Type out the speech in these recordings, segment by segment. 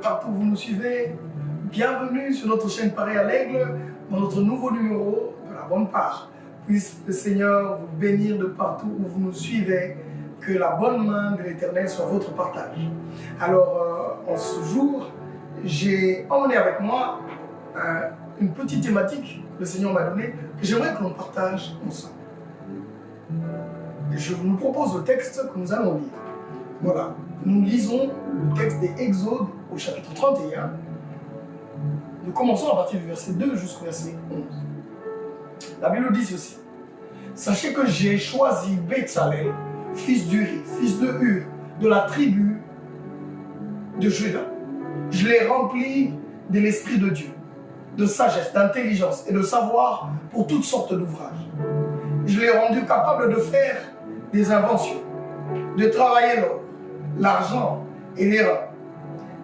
partout où vous nous suivez. Bienvenue sur notre chaîne Paris à l'Aigle, dans notre nouveau numéro de la bonne part. Puisse le Seigneur vous bénir de partout où vous nous suivez. Que la bonne main de l'Éternel soit votre partage. Alors, en ce jour, j'ai emmené avec moi une petite thématique que le Seigneur m'a donnée, que j'aimerais que l'on partage ensemble. Je vous propose le texte que nous allons lire. Voilà, nous lisons le texte des Exodes au chapitre 31. Nous commençons à partir du verset 2 jusqu'au verset 11. La Bible dit ceci. Sachez que j'ai choisi Betsalel, fils d'Uri, fils de Hur, de la tribu de Juda. Je l'ai rempli de l'Esprit de Dieu, de sagesse, d'intelligence et de savoir pour toutes sortes d'ouvrages. Je l'ai rendu capable de faire des inventions, de travailler l'or, l'argent et les reins,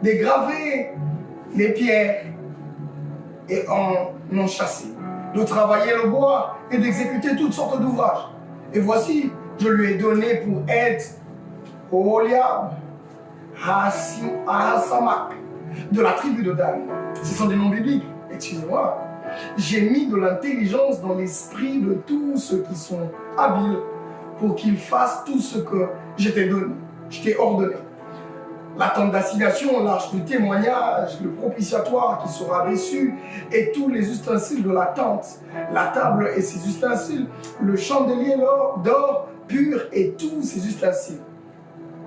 de graver les pierres et en enchâsser, de travailler le bois et d'exécuter toutes sortes d'ouvrages. Et voici, je lui ai donné pour aide Oholiab, Ahasamak, de la tribu de Dan. Ce sont des noms bibliques, excusez-moi. J'ai mis de l'intelligence dans l'esprit de tous ceux qui sont habiles pour qu'ils fassent tout ce que je t'ai donné, je t'ai ordonné. La tente d'assignation, l'arche du témoignage, le propitiatoire qui sera dessus et tous les ustensiles de la tente, la table et ses ustensiles, le chandelier d'or pur et tous ses ustensiles,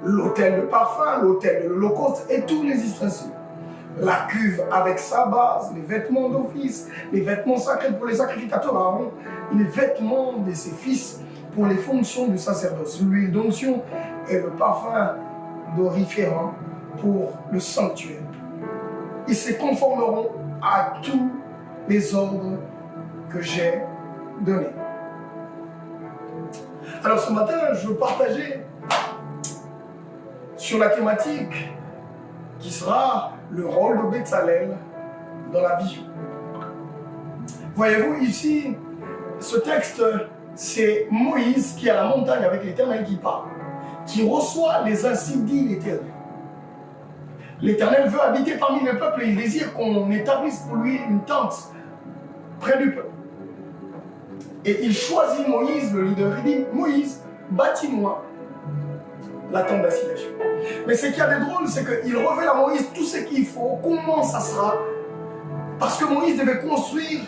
l'autel de parfum, l'autel de l'holocauste et tous les ustensiles, la cuve avec sa base, les vêtements d'office, les vêtements sacrés pour les sacrificateurs Aaron, les vêtements de ses fils pour les fonctions du sacerdoce, l'huile d'onction et le parfum d'oriférant pour le sanctuaire. Ils se conformeront à tous les ordres que j'ai donnés. Alors ce matin, je veux partager sur la thématique qui sera le rôle de Betsalel dans la vision. Voyez-vous ici, ce texte, c'est Moïse qui est à la montagne avec l'Éternel qui parle, qui reçoit les insignes dit l'Éternel. L'Éternel veut habiter parmi le peuple et il désire qu'on établisse pour lui une tente près du peuple. Et il choisit Moïse, le leader, il dit, Moïse, bâtis-moi la tente d'assignation. Mais ce qu'il y a de drôle, c'est qu'il révèle à Moïse tout ce qu'il faut, comment ça sera. Parce que Moïse devait construire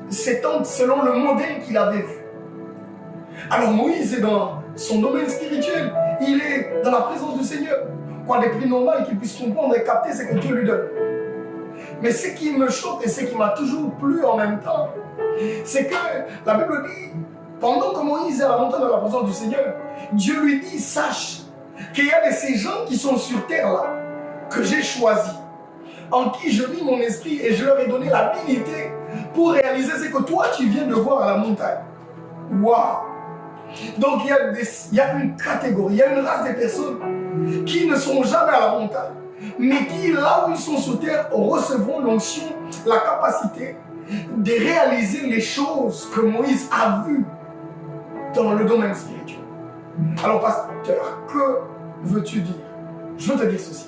ses tentes selon le modèle qu'il avait vu. Alors Moïse est dans son domaine spirituel, il est dans la présence du Seigneur. Quoi de plus normal qu'il puisse comprendre et capter ce que Dieu lui donne. Mais ce qui me choque et ce qui m'a toujours plu en même temps, c'est que la Bible dit, pendant que Moïse est à la montagne dans la présence du Seigneur, Dieu lui dit, sache qu'il y a de ces gens qui sont sur terre là, que j'ai choisis, en qui je mis mon esprit et je leur ai donné l'habilité pour réaliser ce que toi tu viens de voir à la montagne. Waouh! Donc il y a une catégorie, il y a une race de personnes qui ne sont jamais à la montagne, mais qui, là où ils sont sur terre, recevront l'onction, la capacité de réaliser les choses que Moïse a vues dans le domaine spirituel. Alors, pasteur, que veux-tu dire? Je veux te dire ceci.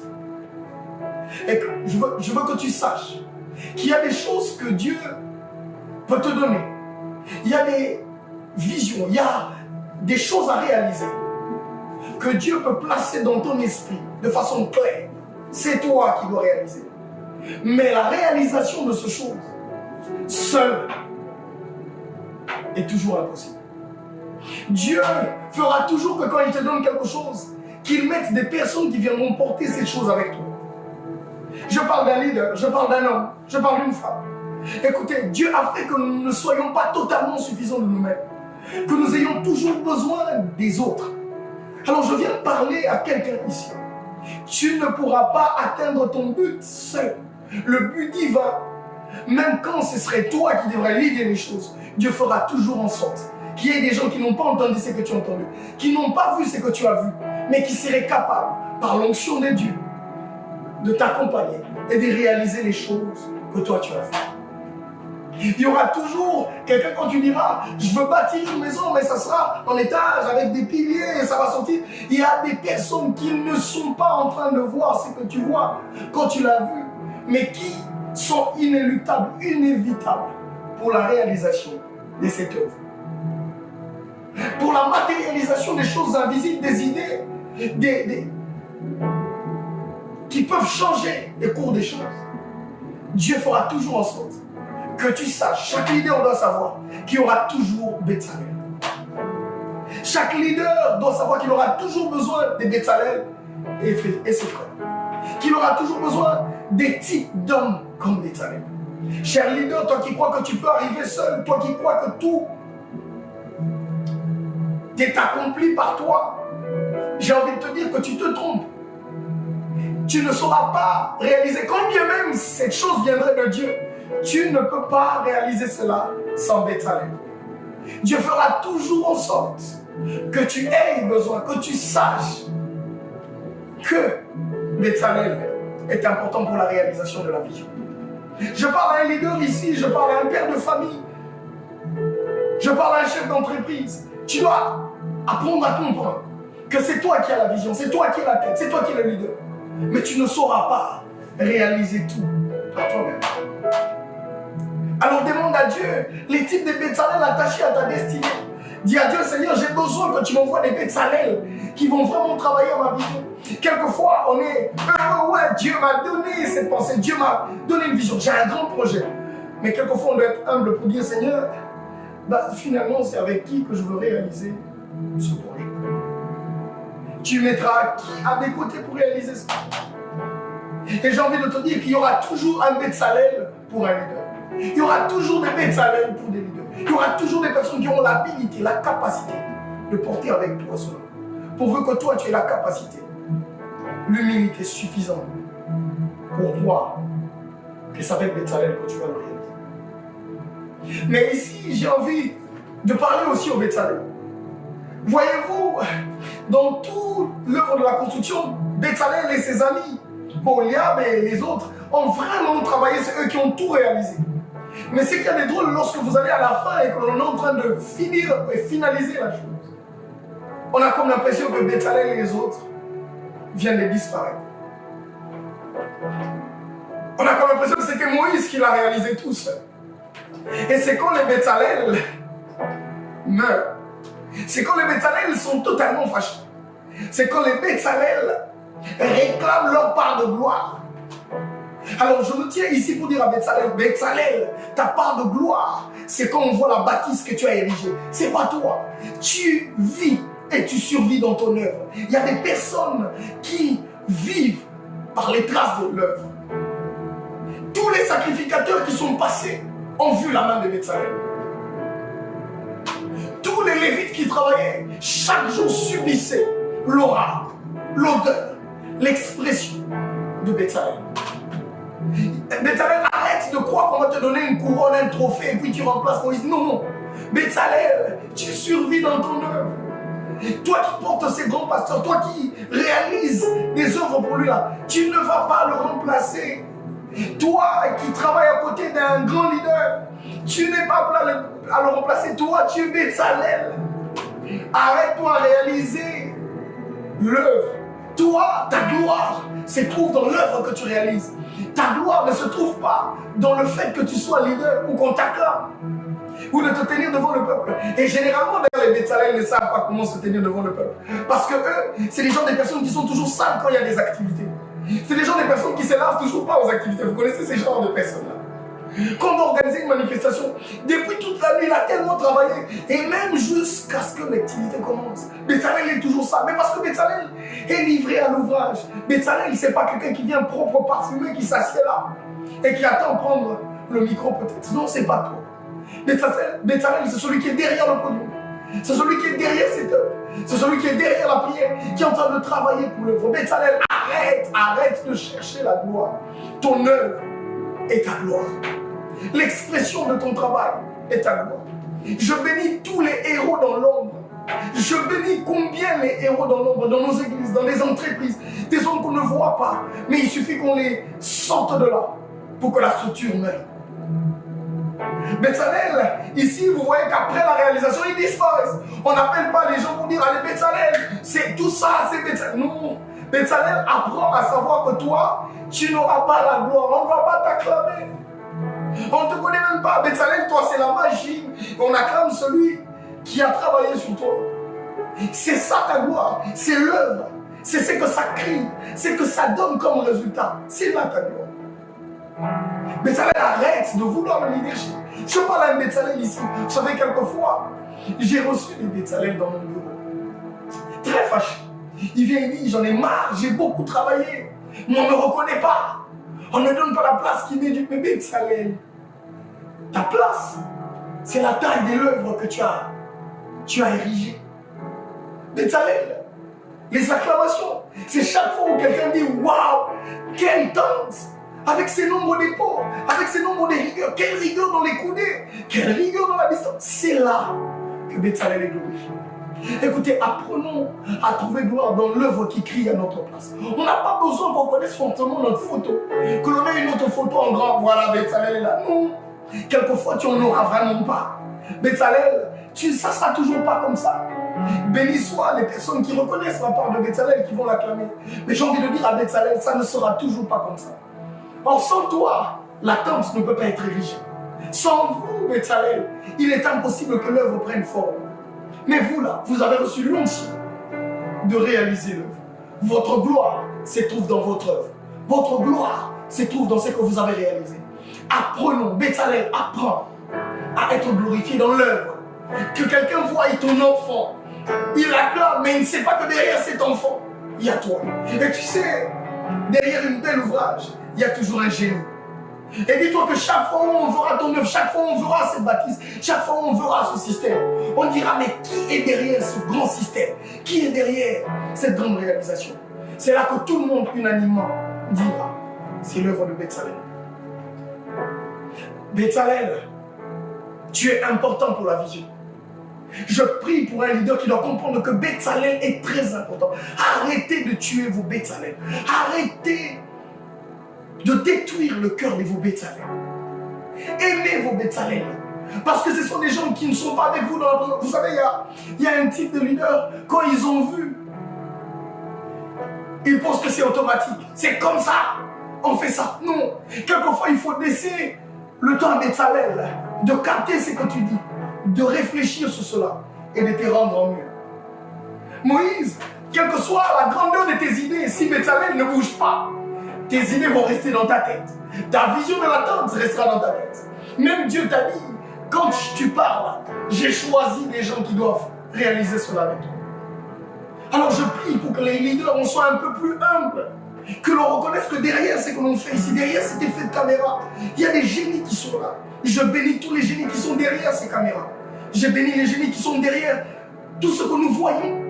Et que je veux que tu saches qu'il y a des choses que Dieu peut te donner. Il y a des visions, il y a des choses à réaliser que Dieu peut placer dans ton esprit de façon claire. C'est toi qui dois réaliser. Mais la réalisation de ces choses, seule, est toujours impossible. Dieu fera toujours que quand il te donne quelque chose, qu'il mette des personnes qui viendront porter ces choses avec toi. Je parle d'un leader, je parle d'un homme, je parle d'une femme. Écoutez, Dieu a fait que nous ne soyons pas totalement suffisants de nous-mêmes, que nous ayons toujours besoin des autres. Alors je viens de parler à quelqu'un ici. Tu ne pourras pas atteindre ton but seul. Le but divin, même quand ce serait toi qui devrais leader les choses, Dieu fera toujours en sorte qu'il y ait des gens qui n'ont pas entendu ce que tu as entendu, qui n'ont pas vu ce que tu as vu, mais qui seraient capables, par l'onction de Dieu, de t'accompagner et de réaliser les choses que toi tu as vues. Il y aura toujours quelqu'un quand tu diras, je veux bâtir une maison, mais ça sera en étage avec des piliers et ça va sortir. Il y a des personnes qui ne sont pas en train de voir ce que tu vois quand tu l'as vu, mais qui sont inéluctables, inévitables pour la réalisation de cette œuvre. Pour la matérialisation des choses invisibles, des idées, qui peuvent changer les cours des choses. Dieu fera toujours en sorte que tu saches, chaque leader doit savoir qu'il y aura toujours Bétzalel. Chaque leader doit savoir qu'il aura toujours besoin des Bétzalel et ses frères. Qu'il aura toujours besoin des types d'hommes comme Bétzalel. Cher leader, toi qui crois que tu peux arriver seul, toi qui crois que tout est accompli par toi, j'ai envie de te dire que tu te trompes. Tu ne sauras pas réaliser, quand bien même cette chose viendrait de Dieu, tu ne peux pas réaliser cela sans Bétzalel. Dieu fera toujours en sorte que tu aies besoin, que tu saches que Bétzalel est important pour la réalisation de la vision. Je parle à un leader ici, je parle à un père de famille, je parle à un chef d'entreprise. Tu dois apprendre à comprendre que c'est toi qui as la vision, c'est toi qui as la tête, c'est toi qui es le leader. Mais tu ne sauras pas réaliser tout par toi-même. Alors demande à Dieu les types de Bétzalel attachés à ta destinée. Dis à Dieu, Seigneur, j'ai besoin que tu m'envoies des Bétzalel qui vont vraiment travailler à ma vision. Quelquefois, on est heureux, ouais, Dieu m'a donné cette pensée, Dieu m'a donné une vision, j'ai un grand projet. Mais quelquefois, on doit être humble pour dire, Seigneur, finalement, c'est avec qui que je veux réaliser ce projet. Tu mettras qui à mes côtés pour réaliser ça. Et j'ai envie de te dire qu'il y aura toujours un Bétzalel pour un leader. Il y aura toujours des Bétzalel pour des leaders. Il y aura toujours des personnes qui auront l'habilité, la capacité de porter avec toi cela. Pourvu que toi, tu aies la capacité, l'humilité suffisante pour toi, que ça va être Bétzalel que tu vas le réaliser. Mais ici, j'ai envie de parler aussi au Bétzalel. Voyez-vous, dans toute l'œuvre de la construction, Bétzalel et ses amis, Oholiab et les autres, ont vraiment travaillé, c'est eux qui ont tout réalisé. Mais c'est qu'il y a des drôles lorsque vous allez à la fin et que l'on est en train de finir et finaliser la chose. On a comme l'impression que Bétzalel et les autres viennent de disparaître. On a comme l'impression que c'était Moïse qui l'a réalisé tout seul. Et c'est quand les Bétzalel meurent. C'est quand les Bétzalel sont totalement fâchés. C'est quand les Bétzalel réclament leur part de gloire. Alors je me tiens ici pour dire à Bétzalel, Bétzalel, ta part de gloire, c'est quand on voit la bâtisse que tu as érigée. C'est pas toi. Tu vis et tu survis dans ton œuvre. Il y a des personnes qui vivent par les traces de l'œuvre. Tous les sacrificateurs qui sont passés ont vu la main de Bétzalel. Tous les Lévites qui travaillaient, chaque jour subissaient l'aura, l'odeur, l'expression de Bétzalel. Bétzalel, arrête de croire qu'on va te donner une couronne, un trophée, et puis tu remplaces Moïse. Non, non. Bétzalel, tu survis dans ton œuvre. Toi qui portes ces grands pasteurs, toi qui réalises des œuvres pour lui là, tu ne vas pas le remplacer. Toi qui travailles à côté d'un grand leader, tu n'es pas prêt à le remplacer. Toi, tu es Bétzalel. Arrête-toi à réaliser l'œuvre. Toi, ta gloire se trouve dans l'œuvre que tu réalises. Ta gloire ne se trouve pas dans le fait que tu sois leader ou qu'on t'acclame ou de te tenir devant le peuple. Et généralement, les Bétzalel ne savent pas comment se tenir devant le peuple. Parce que eux, c'est les gens des personnes qui sont toujours sales quand il y a des activités. C'est les gens des personnes qui ne se lavent toujours pas aux activités. Vous connaissez ces genres de personnes-là. Quand on organise une manifestation, depuis toute la nuit, il a tellement travaillé. Et même jusqu'à ce que l'activité commence. Bétzalel est toujours ça. Mais parce que Bétzalel est livré à l'ouvrage. Bétzalel, c'est pas quelqu'un qui vient propre, parfumé, qui s'assied là. Et qui attend prendre le micro peut-être. Non, c'est pas toi. Bétzalel, c'est celui qui est derrière le podium. C'est celui qui est derrière cette œuvre. C'est celui qui est derrière la prière, qui est en train de travailler pour l'œuvre. Bétzalel, arrête de chercher la gloire. Ton œuvre est ta gloire. L'expression de ton travail est ta gloire. Je bénis tous les héros dans l'ombre. Je bénis combien les héros dans l'ombre, dans nos églises, dans les entreprises, des hommes qu'on ne voit pas, mais il suffit qu'on les sorte de là pour que la structure meure. Bezalel, ici, vous voyez qu'après la réalisation, ils disparaissent. On n'appelle pas les gens pour dire, allez, Bezalel, c'est tout ça, c'est Bezalel. Non, Bezalel apprend à savoir que toi, tu n'auras pas la gloire. On ne va pas t'acclamer. On ne te connaît même pas. Bezalel, toi, c'est la magie. On acclame celui qui a travaillé sur toi. C'est ça ta gloire. C'est l'œuvre. C'est ce que ça crie. C'est que ça donne comme résultat. C'est là ta gloire. Bezalel, arrête de vouloir le leadership. Je parle à un Bezalel ici. Vous savez, quelquefois, j'ai reçu des Bezalel dans mon bureau. Très fâché. Il vient et dit, j'en ai marre, j'ai beaucoup travaillé. Mais on ne me reconnaît pas. On ne donne pas la place qui mérite. Mais Bezalel, ta place, c'est la taille de l'œuvre que tu as érigée. Bezalel, les acclamations, c'est chaque fois où quelqu'un dit, waouh, quelle danse! Avec ces nombres d'épaules, avec ces nombres de rigueur, quelle rigueur dans les coudées, quelle rigueur dans la distance. C'est là que Bezalel est glorifié. Écoutez, apprenons à trouver gloire dans l'œuvre qui crie à notre place. On n'a pas besoin qu'on connaisse fortement notre photo, que l'on ait une autre photo en grand, voilà, Bezalel est là. Non, quelquefois tu n'en auras vraiment pas. Bezalel, ça ne sera toujours pas comme ça. Béni soient les personnes qui reconnaissent la part de Bezalel, qui vont l'acclamer. Mais j'ai envie de dire à Bezalel, ça ne sera toujours pas comme ça. Or, sans toi, la tente ne peut pas être érigée. Sans vous, Bezalel, il est impossible que l'œuvre prenne forme. Mais vous, là, vous avez reçu l'onction de réaliser l'œuvre. Votre gloire se trouve dans votre œuvre. Votre gloire se trouve dans ce que vous avez réalisé. Apprenons, Bezalel apprend à être glorifié dans l'œuvre. Que quelqu'un voie ton enfant, il l'acclame, mais il ne sait pas que derrière cet enfant, il y a toi. Et tu sais, derrière une belle ouvrage, il y a toujours un génie. Et dis-toi que chaque fois où on verra ton œuvre, chaque fois où on verra cette bâtisse, chaque fois où on verra ce système, on dira, mais qui est derrière ce grand système? Qui est derrière cette grande réalisation? C'est là que tout le monde unanimement dira, c'est l'œuvre de Bezalel. Bezalel, tu es important pour la vision. Je prie pour un leader qui doit comprendre que Bezalel est très important. Arrêtez de tuer vos Bezalel. Arrêtez de détruire le cœur de vos Bezalel. Aimez vos Bezalel. Parce que ce sont des gens qui ne sont pas avec vous dans la présence. Vous savez, il y a un type de leader, quand ils ont vu, ils pensent que c'est automatique. C'est comme ça. On fait ça. Non. Quelquefois, il faut laisser le temps à Bezalel de capter ce que tu dis, de réfléchir sur cela et de te rendre en mieux. Moïse, quelle que soit la grandeur de tes idées, si Bezalel ne bouge pas, tes idées vont rester dans ta tête. Ta vision de la tente restera dans ta tête. Même Dieu t'a dit, quand tu parles, j'ai choisi des gens qui doivent réaliser cela avec toi. Alors je prie pour que les leaders on soit un peu plus humbles, que l'on reconnaisse que derrière ce que l'on fait ici, derrière cet effet de caméra, il y a des génies qui sont là. Je bénis tous les génies qui sont derrière ces caméras. Je bénis les génies qui sont derrière tout ce que nous voyons.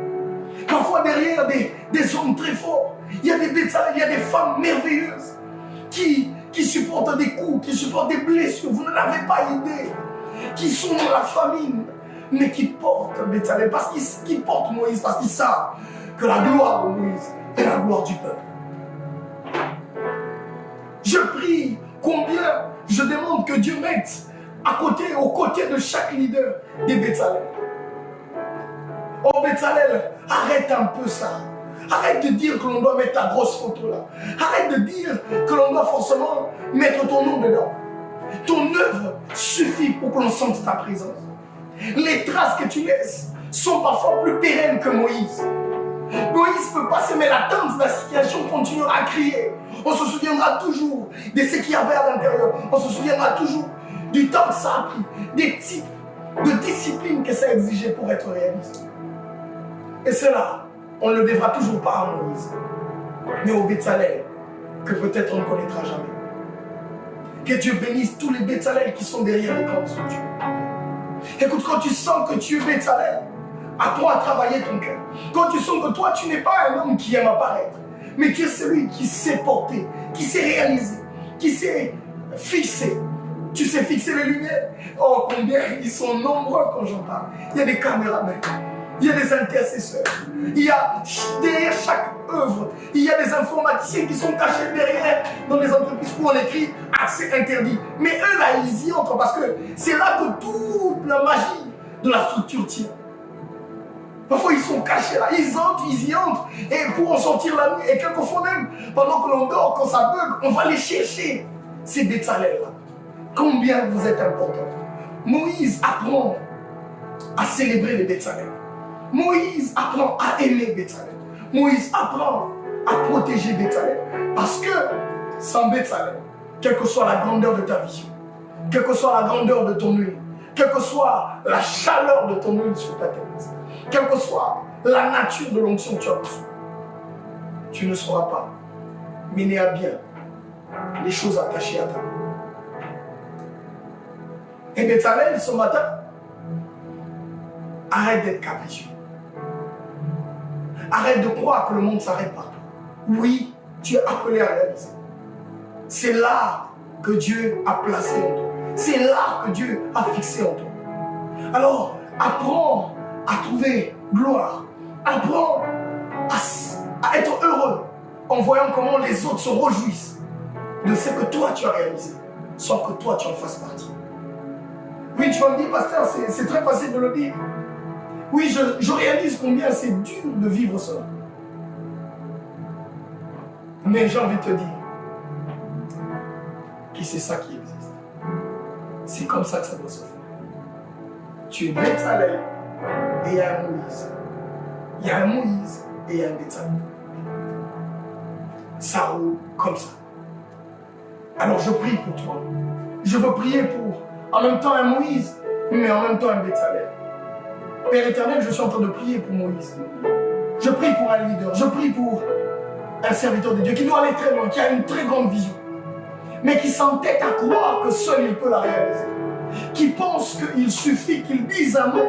Parfois derrière des hommes très forts, il y a des Bezalel, il y a des femmes merveilleuses qui supportent des coups, qui supportent des blessures. Vous n'en avez pas idée. Qui sont dans la famine, mais qui portent Bezalel, qui portent Moïse, parce qu'ils savent que la gloire de Moïse est la gloire du peuple. Je prie combien je demande que Dieu mette aux côtés de chaque leader des Bezalel. Oh Bezalel, arrête un peu ça. Arrête de dire que l'on doit mettre ta grosse photo là. Arrête de dire que l'on doit forcément mettre ton nom dedans. Ton œuvre suffit pour que l'on sente ta présence. Les traces que tu laisses sont parfois plus pérennes que Moïse. Moïse peut passer, mais la tente de la situation continuera à crier. On se souviendra toujours de ce qu'il y avait à l'intérieur. On se souviendra toujours du temps que ça a pris, des types de discipline que ça a exigé pour être réalisé. Et cela, on ne le devra toujours pas à Moïse, mais au Bezalel, que peut-être on ne connaîtra jamais. Que Dieu bénisse tous les Bezalel qui sont derrière les grandes structures. Écoute, quand tu sens que tu es Bezalel, apprends à travailler ton cœur. Quand tu sens que toi, tu n'es pas un homme qui aime apparaître, mais qui est celui qui sait porter, qui sait réaliser, qui sait fixer. Tu sais fixer les lumières. Oh, combien ils sont nombreux quand j'en parle. Il y a des caméramans, il y a des intercesseurs. Il y a derrière chaque œuvrent. Il y a des informaticiens qui sont cachés derrière dans les entreprises où on écrit accès interdit. Mais eux là, ils y entrent parce que c'est là que toute la magie de la structure tient. Parfois ils sont cachés là, ils entrent, ils y entrent, et pour en sortir la nuit, et quelquefois même, pendant que l'on dort, quand ça bug, on va les chercher, ces Bétzalel là. Combien vous êtes important. Moïse apprend à célébrer les Bétzalel. Moïse apprend à aimer Bétzalel. Moïse apprend à protéger Bétzalel. Parce que sans Bétzalel, quelle que soit la grandeur de ta vision, quelle que soit la grandeur de ton huile, quelle que soit la chaleur de ton huile sur ta tête, quelle que soit la nature de l'onction que tu as reçue, tu ne sauras pas mener à bien les choses attachées à ta vie. Et Bétzalel, ce matin, arrête d'être capricieux. Arrête de croire que le monde s'arrête partout. Oui, tu es appelé à réaliser. C'est là que Dieu a placé en toi. C'est là que Dieu a fixé en toi. Alors, apprends à trouver gloire. Apprends à être heureux en voyant comment les autres se réjouissent de ce que toi tu as réalisé, sans que toi tu en fasses partie. Oui, tu vas me dire, pasteur, c'est très facile de le dire. Oui, je réalise combien c'est dur de vivre cela. Mais j'ai envie de te dire que c'est ça qui existe. C'est comme ça que ça doit se faire. Tu es Bétzalel et il y a un Moïse. Il y a un Moïse et il y a un Bétzalel. Ça roule comme ça. Alors je prie pour toi. Je veux prier pour en même temps un Moïse, mais en même temps un Bétzalel. Père éternel, je suis en train de prier pour Moïse. Je prie pour un leader. Je prie pour un serviteur de Dieu qui doit aller très loin, qui a une très grande vision, mais qui s'entête à croire que seul il peut la réaliser. Qui pense qu'il suffit qu'il dise un mot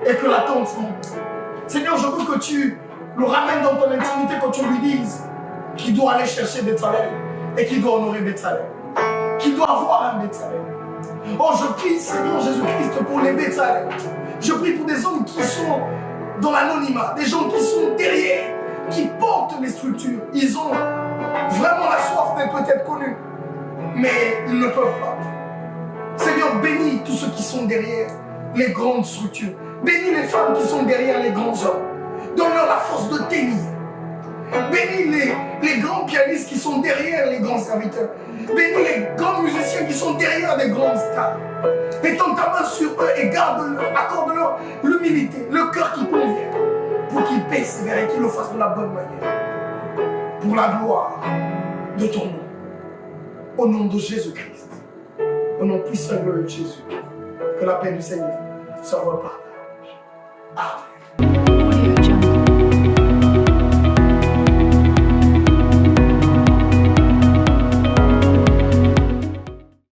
et que l'attente monte. Seigneur, je veux que tu le ramènes dans ton intimité, que tu lui dises qu'il doit aller chercher Bétzalel et qu'il doit honorer Bétzalel. Qu'il doit avoir un Bétzalel. Oh, je prie, Seigneur Jésus-Christ, pour les Bétzalel. Je prie pour des hommes qui sont dans l'anonymat, des gens qui sont derrière, qui portent les structures. Ils ont vraiment la soif d'être peut-être connus, mais ils ne peuvent pas. Seigneur, bénis tous ceux qui sont derrière les grandes structures. Bénis les femmes qui sont derrière les grands hommes. Donne-leur la force de tenir. Bénis les grands pianistes qui sont derrière les grands serviteurs. Bénis les grands musiciens qui sont derrière les grandes stars. Étends ta main sur eux et garde-leur, accorde-leur l'humilité, le cœur qui convient, pour qu'ils persévèrent et qu'ils le fassent de la bonne manière. Pour la gloire de ton nom. Au nom de Jésus-Christ. Au nom puissant et glorieux de Jésus. Que la paix du Seigneur soit votre partage. Amen.